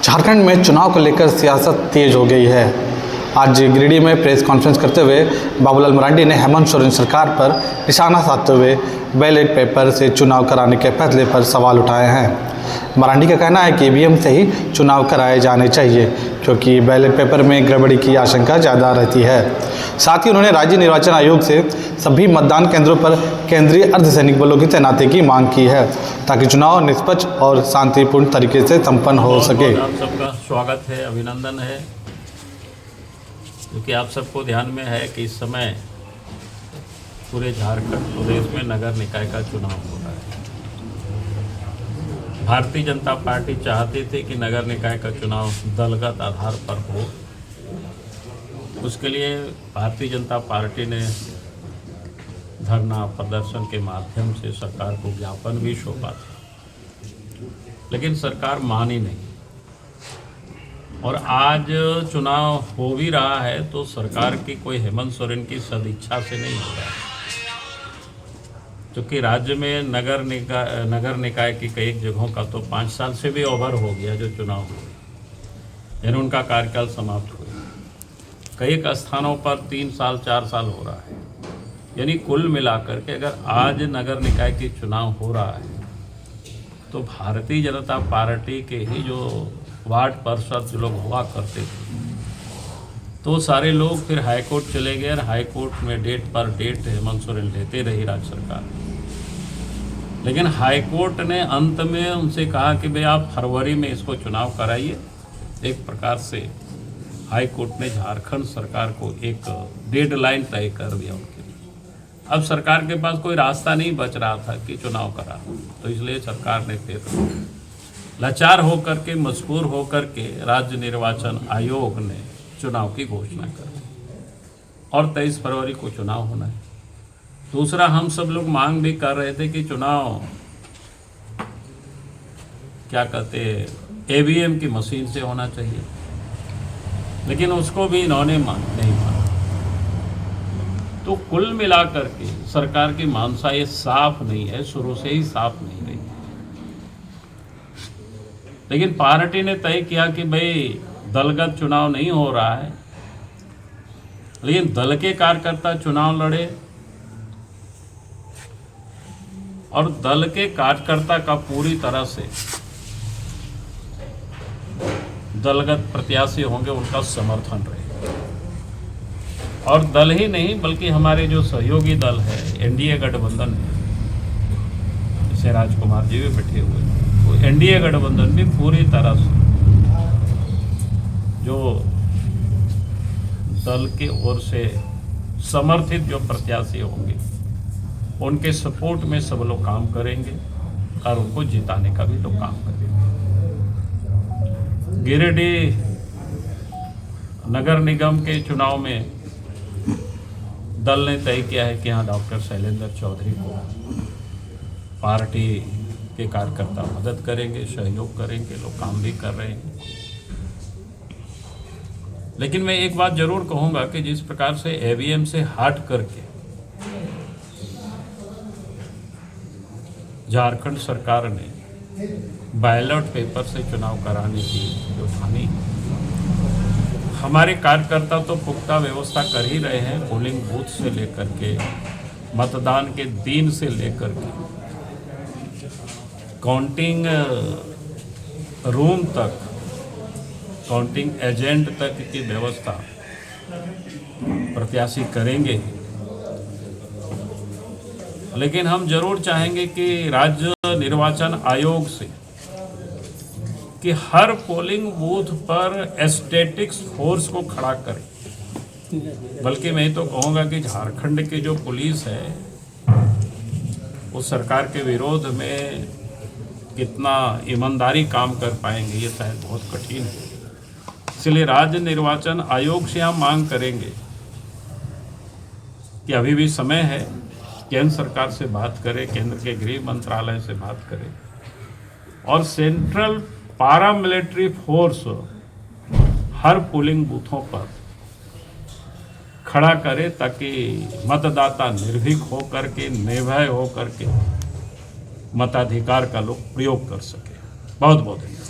झारखंड में चुनाव को लेकर सियासत तेज हो गई है। आज गिरिडीह में प्रेस कॉन्फ्रेंस करते हुए बाबूलाल मरांडी ने हेमंत सोरेन सरकार पर निशाना साधते हुए बैलेट पेपर से चुनाव कराने के फैसले पर सवाल उठाए हैं। मरांडी का कहना है कि ईवीएम से ही चुनाव कराए जाने चाहिए, क्योंकि बैलेट पेपर में गड़बड़ी की आशंका ज़्यादा रहती है। साथ ही उन्होंने राज्य निर्वाचन आयोग से सभी मतदान केंद्रों पर केंद्रीय अर्धसैनिक बलों की तैनाती की मांग की है, ताकि चुनाव निष्पक्ष और शांतिपूर्ण तरीके से संपन्न हो सके। आप सबका स्वागत है, अभिनंदन है, क्योंकि आप सबको ध्यान में है कि इस समय पूरे झारखंड प्रदेश में नगर निकाय का चुनाव हो रहा है। भारतीय जनता पार्टी चाहती थी कि नगर निकाय का चुनाव दलगत आधार पर हो। उसके लिए भारतीय जनता पार्टी ने धरना प्रदर्शन के माध्यम से सरकार को ज्ञापन भी सौंपा था, लेकिन सरकार मानी नहीं। और आज चुनाव हो भी रहा है तो सरकार की कोई हेमंत सोरेन की सदिच्छा से नहीं हो रहा है, क्योंकि राज्य में नगर निकाय की कई जगहों का तो 5 साल से भी ओवर हो गया जो चुनाव हुए, यानी उनका कार्यकाल समाप्त हुए। कई स्थानों पर 3 साल 4 साल हो रहा है, यानी कुल मिलाकर के अगर आज नगर निकाय की चुनाव हो रहा है तो भारतीय जनता पार्टी के ही जो वार्ड पार्षद जो लोग हुआ करते थे तो सारे लोग फिर हाईकोर्ट चले गए और हाईकोर्ट में डेट पर डेट हेमंत सोरेन लेते रही राज्य सरकार। लेकिन हाईकोर्ट ने अंत में उनसे कहा कि भाई आप फरवरी में इसको चुनाव कराइए। एक प्रकार से हाईकोर्ट ने झारखंड सरकार को एक डेडलाइन तय कर दिया उनके लिए। अब सरकार के पास कोई रास्ता नहीं बच रहा था कि चुनाव करा, तो इसलिए सरकार ने फिर लाचार होकर के, मजबूर होकर के राज्य निर्वाचन आयोग ने चुनाव की घोषणा कर दी और 23 फरवरी को चुनाव होना है। दूसरा, हम सब लोग मांग भी कर रहे थे कि चुनाव क्या कहते ईवीएम की मशीन से होना चाहिए, लेकिन उसको भी इन्होंने नहीं माना। तो कुल मिलाकर के सरकार की मानसा ये साफ नहीं है, शुरू से ही साफ नहीं रही। लेकिन पार्टी ने तय किया कि भाई दलगत चुनाव नहीं हो रहा है, लेकिन दल के कार्यकर्ता चुनाव लड़े और दल के कार्यकर्ता का पूरी तरह से दलगत प्रत्याशी होंगे, उनका समर्थन रहे। और दल ही नहीं बल्कि हमारे जो सहयोगी दल है, एनडीए गठबंधन है, जैसे राजकुमार जी भी बैठे हुए हैं, वो एनडीए गठबंधन भी पूरी तरह से जो दल की ओर से समर्थित जो प्रत्याशी होंगे उनके सपोर्ट में सब लोग काम करेंगे और उनको जिताने का भी लोग काम करेंगे। गिरिडीह नगर निगम के चुनाव में दल ने तय किया है कि यहाँ डॉक्टर शैलेंद्र चौधरी को पार्टी के कार्यकर्ता मदद करेंगे, सहयोग करेंगे, लोग काम भी कर रहे हैं। लेकिन मैं एक बात जरूर कहूंगा कि जिस प्रकार से ईवीएम से हट करके झारखंड सरकार ने बैलेट पेपर से चुनाव कराने की जो ठानी, हमारे कार्यकर्ता तो पुख्ता व्यवस्था कर ही रहे हैं। पोलिंग बूथ से लेकर के मतदान के दिन से लेकर के काउंटिंग रूम तक, काउंटिंग एजेंट तक की व्यवस्था प्रत्याशी करेंगे। लेकिन हम जरूर चाहेंगे कि राज्य निर्वाचन आयोग से कि हर पोलिंग बूथ पर स्टैटिक्स फोर्स को खड़ा करें। बल्कि मैं तो कहूँगा कि झारखंड की जो पुलिस है वो सरकार के विरोध में कितना ईमानदारी काम कर पाएंगे, ये शायद बहुत कठिन है। इसलिए राज्य निर्वाचन आयोग से हम मांग करेंगे कि अभी भी समय है, केंद्र सरकार से बात करें, केंद्र के गृह मंत्रालय से बात करें और central paramilitary force her polling बूथों पर खड़ा करे, ताकि मतदाता निर्भीक होकर के, निर्भय होकर के मताधिकार का लोग प्रयोग कर सके। बहुत बहुत धन्यवाद।